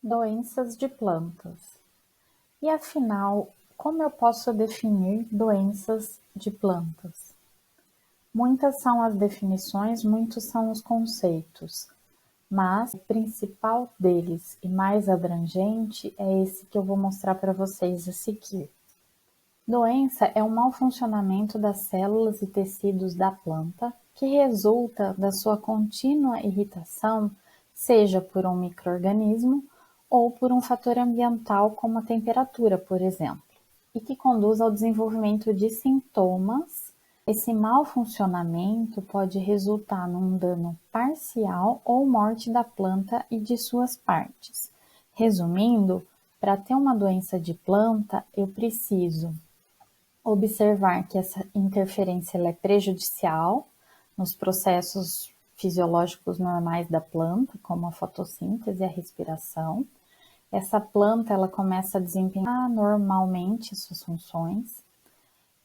Doenças de plantas. E afinal, como eu posso definir doenças de plantas? Muitas são as definições, muitos são os conceitos, mas o principal deles e mais abrangente é esse que eu vou mostrar para vocês a seguir. Doença é o mau funcionamento das células e tecidos da planta que resulta da sua contínua irritação, seja por um micro-organismo ou por um fator ambiental como a temperatura, por exemplo, e que conduz ao desenvolvimento de sintomas. Esse mau funcionamento pode resultar num dano parcial ou morte da planta e de suas partes. Resumindo, para ter uma doença de planta, eu preciso observar que essa interferência é prejudicial nos processos fisiológicos normais da planta, como a fotossíntese e a respiração. Essa planta ela começa a desempenhar normalmente suas funções.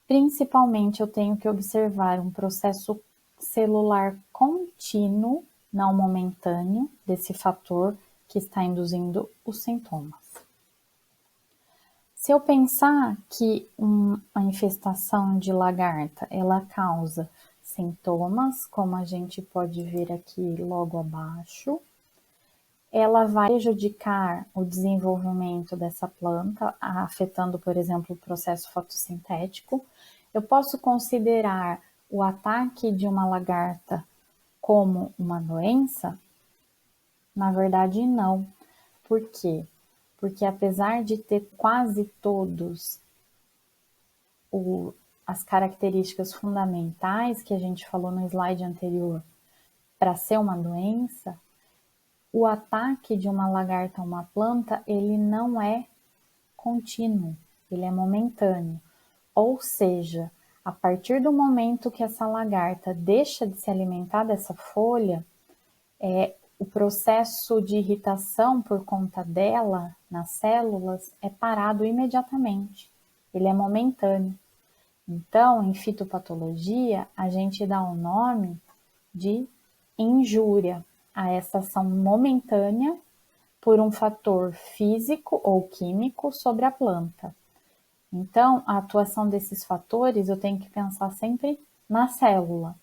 Principalmente eu tenho que observar um processo celular contínuo, não momentâneo, desse fator que está induzindo os sintomas. Se eu pensar que a infestação de lagarta, ela causa sintomas, como a gente pode ver aqui logo abaixo, ela vai prejudicar o desenvolvimento dessa planta, afetando, por exemplo, o processo fotossintético. Eu posso considerar o ataque de uma lagarta como uma doença? Na verdade, não. Por quê? Porque apesar de ter quase todos as características fundamentais que a gente falou no slide anterior para ser uma doença, o ataque de uma lagarta a uma planta, ele não é contínuo, ele é momentâneo. Ou seja, a partir do momento que essa lagarta deixa de se alimentar dessa folha, o processo de irritação por conta dela nas células é parado imediatamente, ele é momentâneo. Então, em fitopatologia, a gente dá o nome de injúria a essa ação momentânea por um fator físico ou químico sobre a planta. Então, a atuação desses fatores eu tenho que pensar sempre na célula,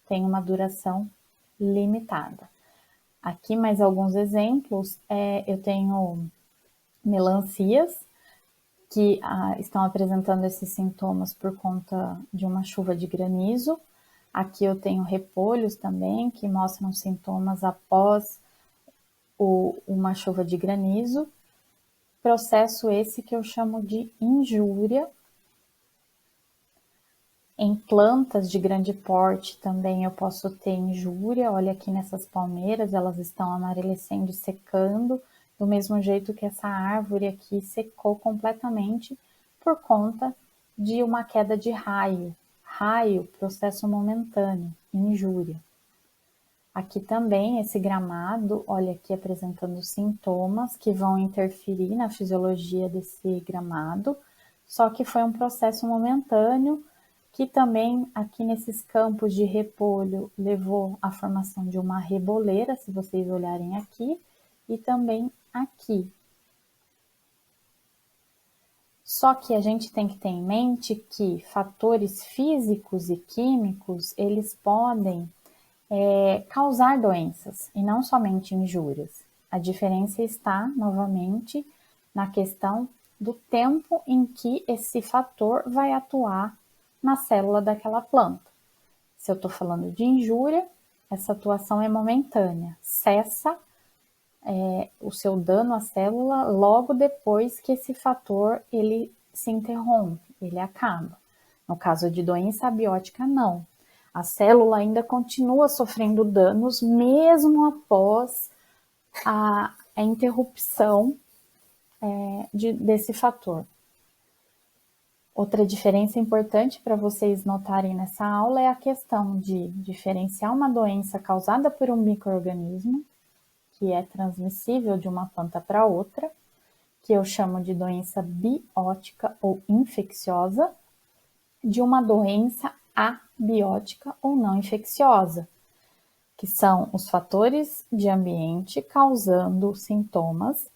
tem uma duração limitada. Aqui mais alguns exemplos, eu tenho melancias que estão apresentando esses sintomas por conta de uma chuva de granizo. Aqui eu tenho repolhos também, que mostram sintomas após uma chuva de granizo. Processo esse que eu chamo de injúria. Em plantas de grande porte também eu posso ter injúria. Olha aqui nessas palmeiras, elas estão amarelecendo e secando, do mesmo jeito que essa árvore aqui secou completamente por conta de uma queda de raio. Raio, processo momentâneo, injúria. Aqui também esse gramado, olha aqui apresentando sintomas que vão interferir na fisiologia desse gramado, só que foi um processo momentâneo que também aqui nesses campos de repolho levou à formação de uma reboleira, se vocês olharem aqui, e também aqui. Só que a gente tem que ter em mente que fatores físicos e químicos, eles podem causar doenças e não somente injúrias. A diferença está, novamente, na questão do tempo em que esse fator vai atuar na célula daquela planta. Se eu estou falando de injúria, essa atuação é momentânea, cessa o seu dano à célula logo depois que esse fator ele se interrompe, ele acaba. No caso de doença abiótica, não. A célula ainda continua sofrendo danos mesmo após a interrupção desse fator. Outra diferença importante para vocês notarem nessa aula é a questão de diferenciar uma doença causada por um micro-organismo, que é transmissível de uma planta para outra, que eu chamo de doença biótica ou infecciosa, de uma doença abiótica ou não infecciosa, que são os fatores de ambiente causando sintomas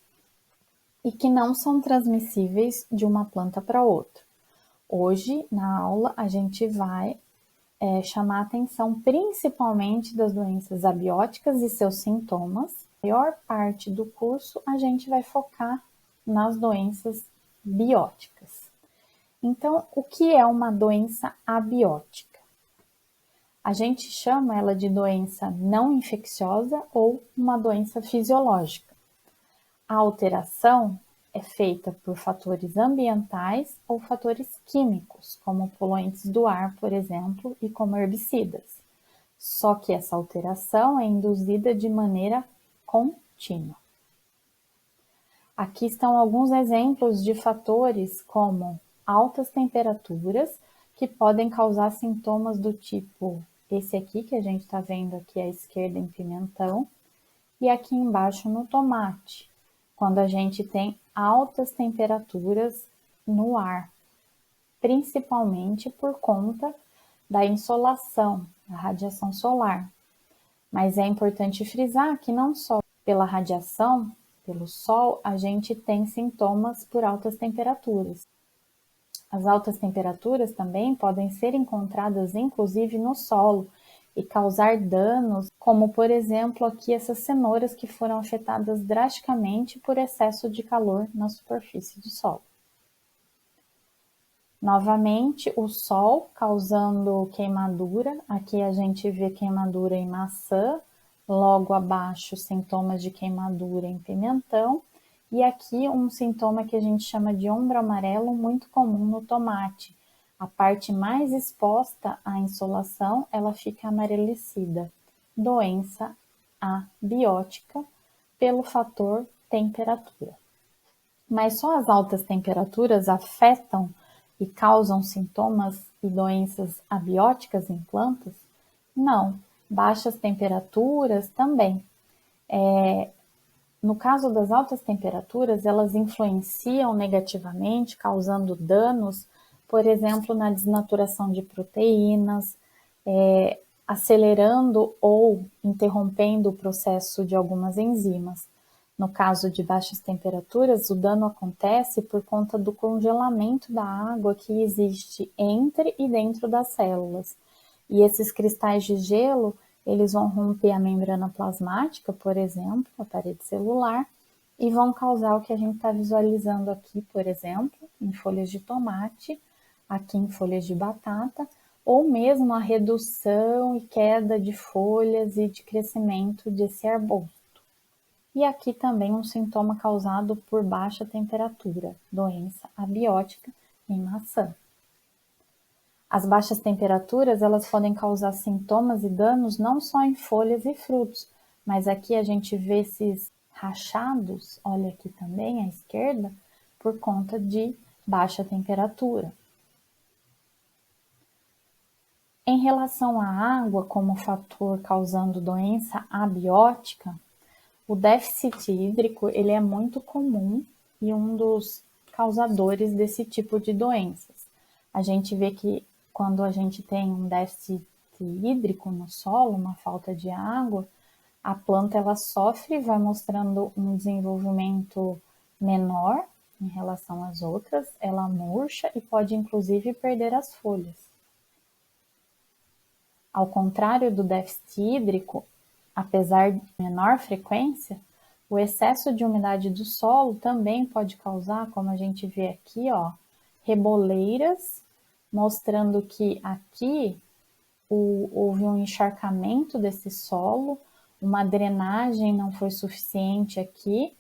e que não são transmissíveis de uma planta para outra. Hoje, na aula, a gente vai chamar a atenção principalmente das doenças abióticas e seus sintomas. A maior parte do curso a gente vai focar nas doenças bióticas. Então, o que é uma doença abiótica? A gente chama ela de doença não infecciosa ou uma doença fisiológica. A alteração é feita por fatores ambientais ou fatores químicos, como poluentes do ar, por exemplo, e como herbicidas. Só que essa alteração é induzida de maneira contínua. Aqui estão alguns exemplos de fatores como altas temperaturas, que podem causar sintomas do tipo esse aqui que a gente está vendo aqui à esquerda em pimentão e aqui embaixo no tomate, quando a gente tem altas temperaturas no ar, principalmente por conta da insolação, da radiação solar. Mas é importante frisar que não só pela radiação, pelo sol, a gente tem sintomas por altas temperaturas. As altas temperaturas também podem ser encontradas inclusive no solo e causar danos, como por exemplo aqui essas cenouras que foram afetadas drasticamente por excesso de calor na superfície do solo. Novamente, o sol causando queimadura. Aqui a gente vê queimadura em maçã, logo abaixo sintomas de queimadura em pimentão, e aqui um sintoma que a gente chama de ombro amarelo, muito comum no tomate. A parte mais exposta à insolação, ela fica amarelecida. Doença abiótica pelo fator temperatura. Mas só as altas temperaturas afetam e causam sintomas e doenças abióticas em plantas? Não, baixas temperaturas também. No caso das altas temperaturas, elas influenciam negativamente, causando danos, por exemplo, na desnaturação de proteínas, acelerando ou interrompendo o processo de algumas enzimas. No caso de baixas temperaturas, o dano acontece por conta do congelamento da água que existe entre e dentro das células. E esses cristais de gelo, eles vão romper a membrana plasmática, por exemplo, a parede celular, e vão causar o que a gente está visualizando aqui, por exemplo, em folhas de tomate, aqui em folhas de batata, ou mesmo a redução e queda de folhas e de crescimento desse arbusto. E aqui também um sintoma causado por baixa temperatura, doença abiótica em maçã. As baixas temperaturas, elas podem causar sintomas e danos não só em folhas e frutos, mas aqui a gente vê esses rachados, olha aqui também à esquerda, por conta de baixa temperatura. Em relação à água como fator causando doença abiótica, o déficit hídrico ele é muito comum e um dos causadores desse tipo de doenças. A gente vê que quando a gente tem um déficit hídrico no solo, uma falta de água, a planta ela sofre, vai mostrando um desenvolvimento menor em relação às outras, ela murcha e pode inclusive perder as folhas. Ao contrário do déficit hídrico, apesar de menor frequência, o excesso de umidade do solo também pode causar, como a gente vê aqui, ó, reboleiras, mostrando que aqui houve um encharcamento desse solo, uma drenagem não foi suficiente aqui,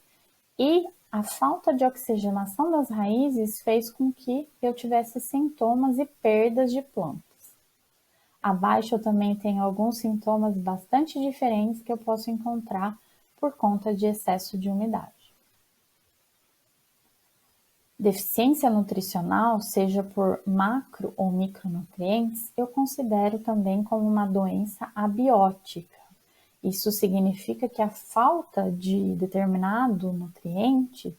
e a falta de oxigenação das raízes fez com que eu tivesse sintomas e perdas de plantas. Abaixo eu também tenho alguns sintomas bastante diferentes que eu posso encontrar por conta de excesso de umidade. Deficiência nutricional, seja por macro ou micronutrientes, eu considero também como uma doença abiótica. Isso significa que a falta de determinado nutriente,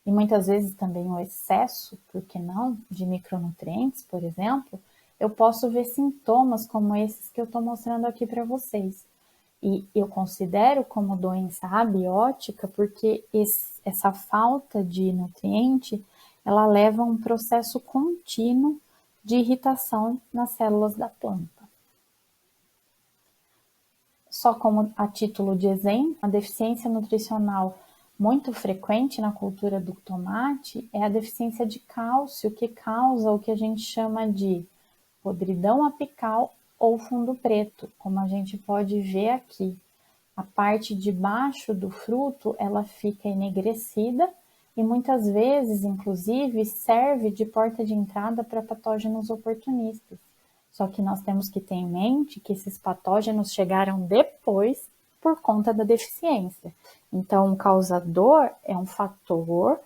e muitas vezes também o excesso, por que não, de micronutrientes, por exemplo, eu posso ver sintomas como esses que eu estou mostrando aqui para vocês. E eu considero como doença abiótica porque essa falta de nutriente, ela leva a um processo contínuo de irritação nas células da planta. Só como a título de exemplo, a deficiência nutricional muito frequente na cultura do tomate é a deficiência de cálcio, que causa o que a gente chama de podridão apical ou fundo preto, como a gente pode ver aqui. A parte de baixo do fruto, ela fica enegrecida e muitas vezes, inclusive, serve de porta de entrada para patógenos oportunistas. Só que nós temos que ter em mente que esses patógenos chegaram depois por conta da deficiência. Então, o causador é um fator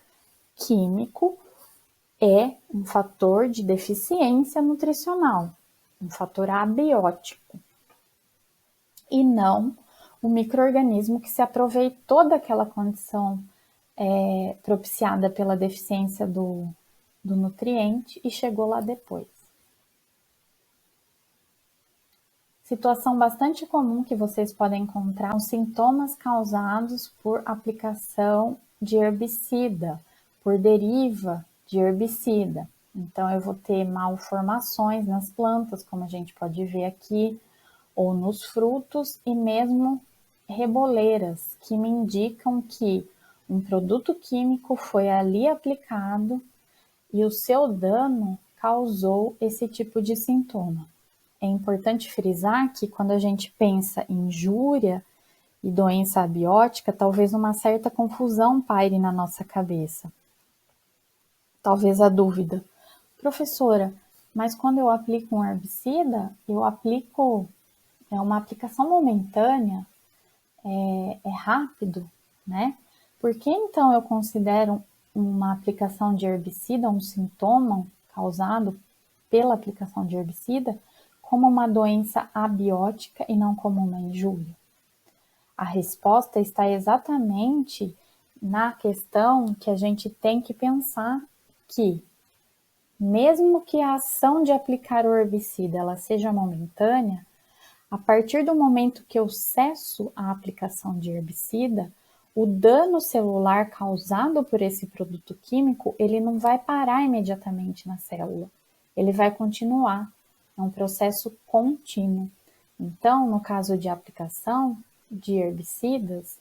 químico, é um fator de deficiência nutricional, um fator abiótico, e não o micro-organismo que se aproveitou daquela condição propiciada pela deficiência do nutriente e chegou lá depois. Situação bastante comum que vocês podem encontrar são sintomas causados por aplicação de herbicida, por deriva de herbicida. Então, eu vou ter malformações nas plantas, como a gente pode ver aqui, ou nos frutos, e mesmo reboleiras, que me indicam que um produto químico foi ali aplicado e o seu dano causou esse tipo de sintoma. É importante frisar que quando a gente pensa em injúria e doença abiótica, talvez uma certa confusão paire na nossa cabeça. Talvez a dúvida: professora, mas quando eu aplico um herbicida, eu aplico uma aplicação momentânea, é rápido, né? Por que então eu considero uma aplicação de herbicida, um sintoma causado pela aplicação de herbicida, como uma doença abiótica e não como uma injúria? A resposta está exatamente na questão que a gente tem que pensar que, mesmo que a ação de aplicar o herbicida ela seja momentânea, a partir do momento que eu cesso a aplicação de herbicida, o dano celular causado por esse produto químico, ele não vai parar imediatamente na célula, ele vai continuar, é um processo contínuo. Então, no caso de aplicação de herbicidas,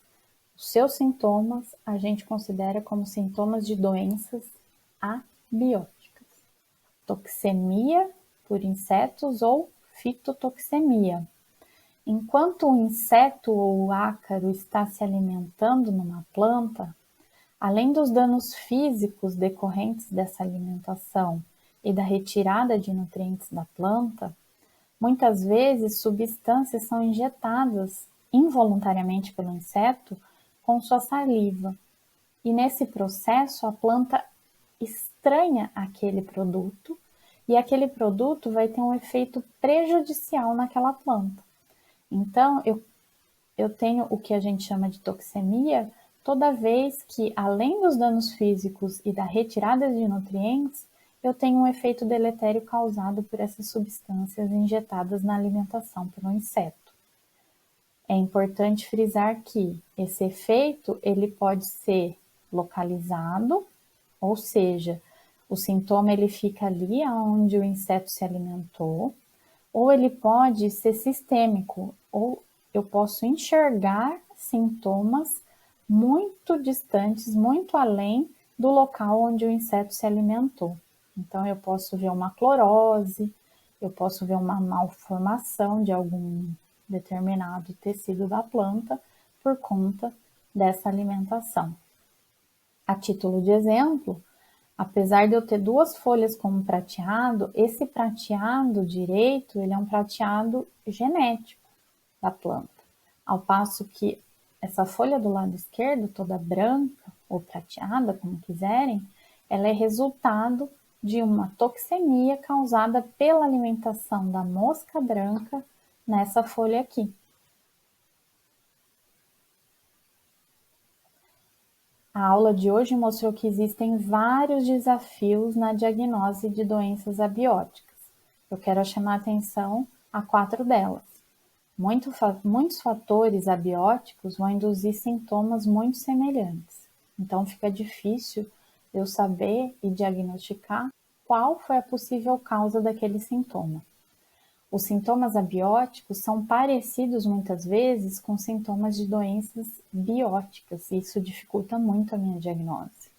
os seus sintomas a gente considera como sintomas de doenças abióticas. Toxemia por insetos ou fitotoxemia. Enquanto o inseto ou o ácaro está se alimentando numa planta, além dos danos físicos decorrentes dessa alimentação e da retirada de nutrientes da planta, muitas vezes substâncias são injetadas involuntariamente pelo inseto com sua saliva. E nesse processo a planta estranha aquele produto e aquele produto vai ter um efeito prejudicial naquela planta. Então, eu tenho o que a gente chama de toxemia toda vez que, além dos danos físicos e da retirada de nutrientes, eu tenho um efeito deletério causado por essas substâncias injetadas na alimentação pelo inseto. É importante frisar que esse efeito ele pode ser localizado, ou seja, o sintoma ele fica ali onde o inseto se alimentou, ou ele pode ser sistêmico, ou eu posso enxergar sintomas muito distantes, muito além do local onde o inseto se alimentou. Então, eu posso ver uma clorose, eu posso ver uma malformação de algum determinado tecido da planta por conta dessa alimentação. A título de exemplo, apesar de eu ter duas folhas como prateado, esse prateado direito, ele é um prateado genético da planta. Ao passo que essa folha do lado esquerdo, toda branca ou prateada, como quiserem, ela é resultado de uma toxemia causada pela alimentação da mosca branca nessa folha aqui. A aula de hoje mostrou que existem vários desafios na diagnose de doenças abióticas. Eu quero chamar a atenção a 4 delas. Muitos fatores abióticos vão induzir sintomas muito semelhantes. Então fica difícil eu saber e diagnosticar qual foi a possível causa daquele sintoma. Os sintomas abióticos são parecidos muitas vezes com sintomas de doenças bióticas, e isso dificulta muito a minha diagnose.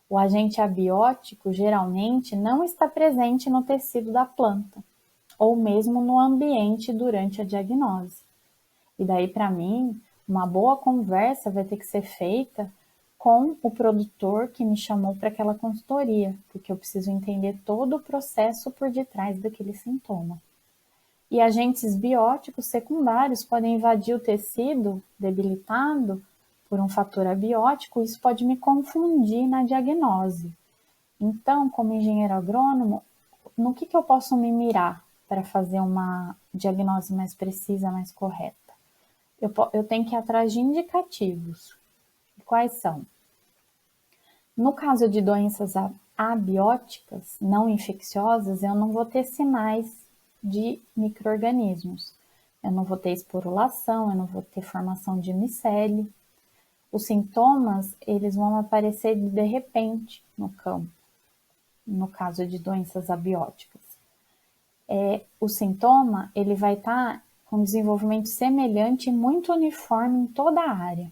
O agente abiótico geralmente não está presente no tecido da planta, ou mesmo no ambiente durante a diagnose. E daí, para mim, uma boa conversa vai ter que ser feita com o produtor que me chamou para aquela consultoria, porque eu preciso entender todo o processo por detrás daquele sintoma. E agentes bióticos secundários podem invadir o tecido debilitado por um fator abiótico, isso pode me confundir na diagnose. Então, como engenheiro agrônomo, no que eu posso me mirar para fazer uma diagnose mais precisa, mais correta? Eu tenho que ir atrás de indicativos. Quais são? No caso de doenças abióticas, não infecciosas, eu não vou ter sinais de micro-organismos. Eu não vou ter esporulação, eu não vou ter formação de micélio. Os sintomas, eles vão aparecer de repente no campo, no caso de doenças abióticas. O sintoma, ele vai estar com desenvolvimento semelhante e muito uniforme em toda a área.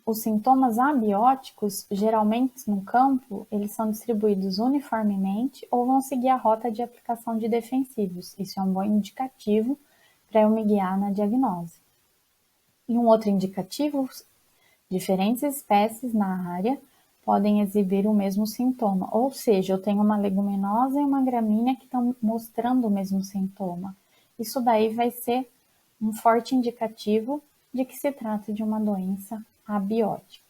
Os sintomas abióticos, geralmente no campo, eles são distribuídos uniformemente ou vão seguir a rota de aplicação de defensivos. Isso é um bom indicativo para eu me guiar na diagnose. E um outro indicativo, diferentes espécies na área podem exibir o mesmo sintoma, ou seja, eu tenho uma leguminosa e uma gramínea que estão mostrando o mesmo sintoma. Isso daí vai ser um forte indicativo de que se trata de uma doença abiótica.